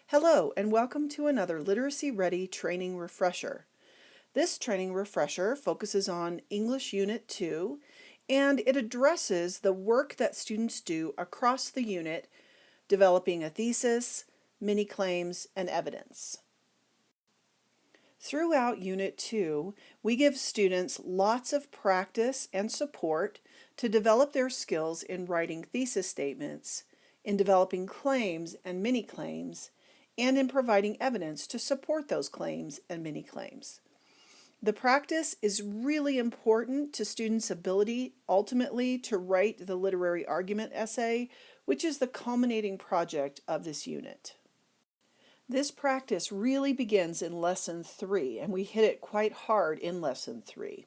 Hello, and welcome to another Literacy Ready training refresher. This training refresher focuses on English Unit 2, and it addresses the work that students do across the unit, developing a thesis, mini-claims, and evidence. Throughout Unit 2, we give students lots of practice and support to develop their skills in writing thesis statements, in developing claims and mini-claims, and in providing evidence to support those claims and mini-claims. The practice is really important to students' ability ultimately to write the literary argument essay, which is the culminating project of this unit. This practice really begins in Lesson 3, and we hit it quite hard in Lesson 3.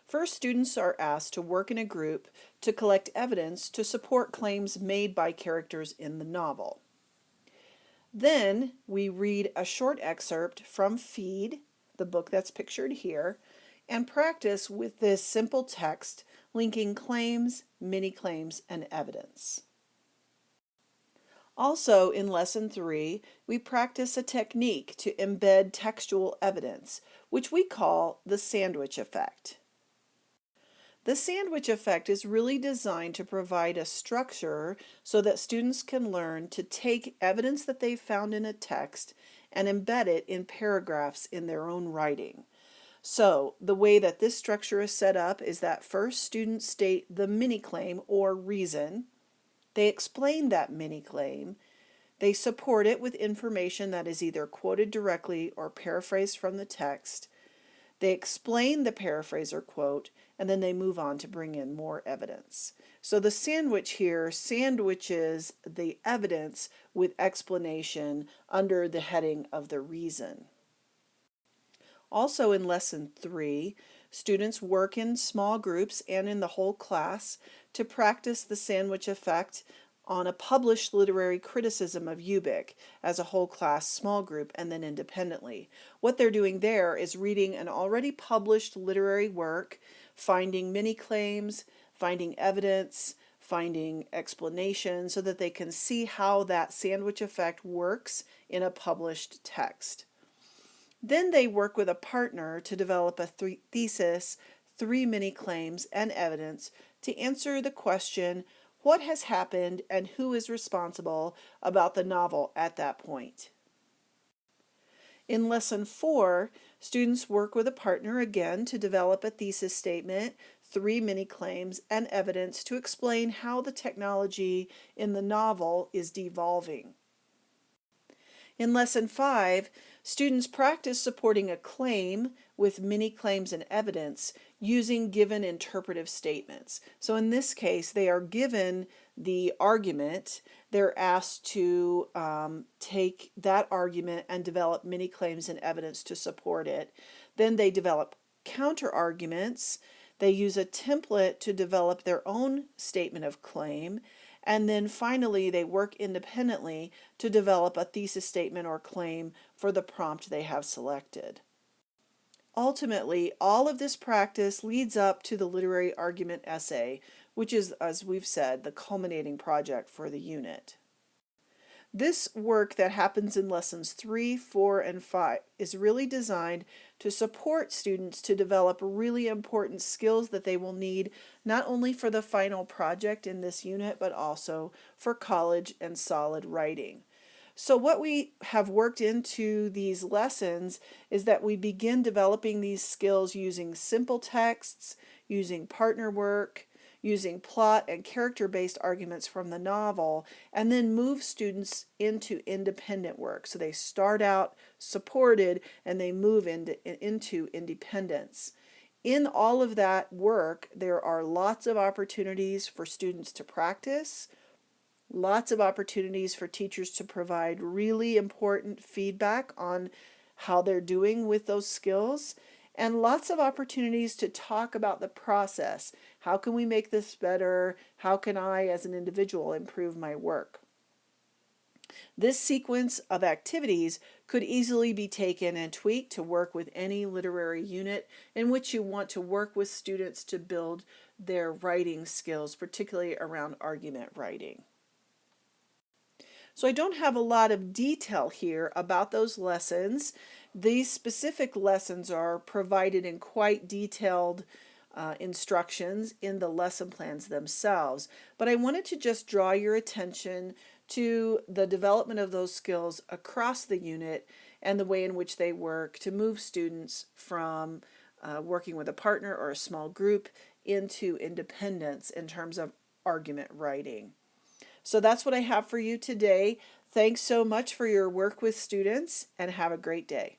First, students are asked to work in a group to collect evidence to support claims made by characters in the novel. Then we read a short excerpt from Feed, the book that's pictured here, and practice with this simple text linking claims, mini-claims, and evidence. Also in Lesson 3, we practice a technique to embed textual evidence, which we call the sandwich effect. The sandwich effect is really designed to provide a structure so that students can learn to take evidence that they've found in a text and embed it in paragraphs in their own writing. So the way that this structure is set up is that first students state the mini-claim or reason. They explain that mini-claim. They support it with information that is either quoted directly or paraphrased from the text. They explain the paraphrase or quote, and then they move on to bring in more evidence. So the sandwich here sandwiches the evidence with explanation under the heading of the reason. Also in Lesson 3, students work in small groups and in the whole class to practice the sandwich effect on a published literary criticism of Ubik as a whole class small group and then independently. What they're doing there is reading an already published literary work, finding mini-claims, finding evidence, finding explanation so that they can see how that sandwich effect works in a published text. Then they work with a partner to develop a thesis, 3 mini-claims, and evidence to answer the question, what has happened and who is responsible about the novel at that point. In Lesson 4, students work with a partner again to develop a thesis statement, 3 mini-claims, and evidence to explain how the technology in the novel is devolving. In Lesson 5, students practice supporting a claim with mini-claims and evidence using given interpretive statements. So in this case, they are given the argument. They're asked to take that argument and develop mini-claims and evidence to support it. Then they develop counter-arguments. They use a template to develop their own statement of claim. And then finally, they work independently to develop a thesis statement or claim for the prompt they have selected. Ultimately, all of this practice leads up to the literary argument essay, which is, as we've said, the culminating project for the unit. This work that happens in Lessons 3, 4, and 5 is really designed to support students to develop really important skills that they will need not only for the final project in this unit, but also for college and solid writing. So what we have worked into these lessons is that we begin developing these skills using simple texts, using partner work, using plot and character-based arguments from the novel, and then move students into independent work. So they start out supported and they move into independence. In all of that work, there are lots of opportunities for students to practice, lots of opportunities for teachers to provide really important feedback on how they're doing with those skills, and lots of opportunities to talk about the process. How can we make this better? How can I, as an individual, improve my work? This sequence of activities could easily be taken and tweaked to work with any literary unit in which you want to work with students to build their writing skills, particularly around argument writing. So I don't have a lot of detail here about those lessons. These specific lessons are provided in quite detailed instructions in the lesson plans themselves. But I wanted to just draw your attention to the development of those skills across the unit and the way in which they work to move students from working with a partner or a small group into independence in terms of argument writing. So that's what I have for you today. Thanks so much for your work with students, and have a great day.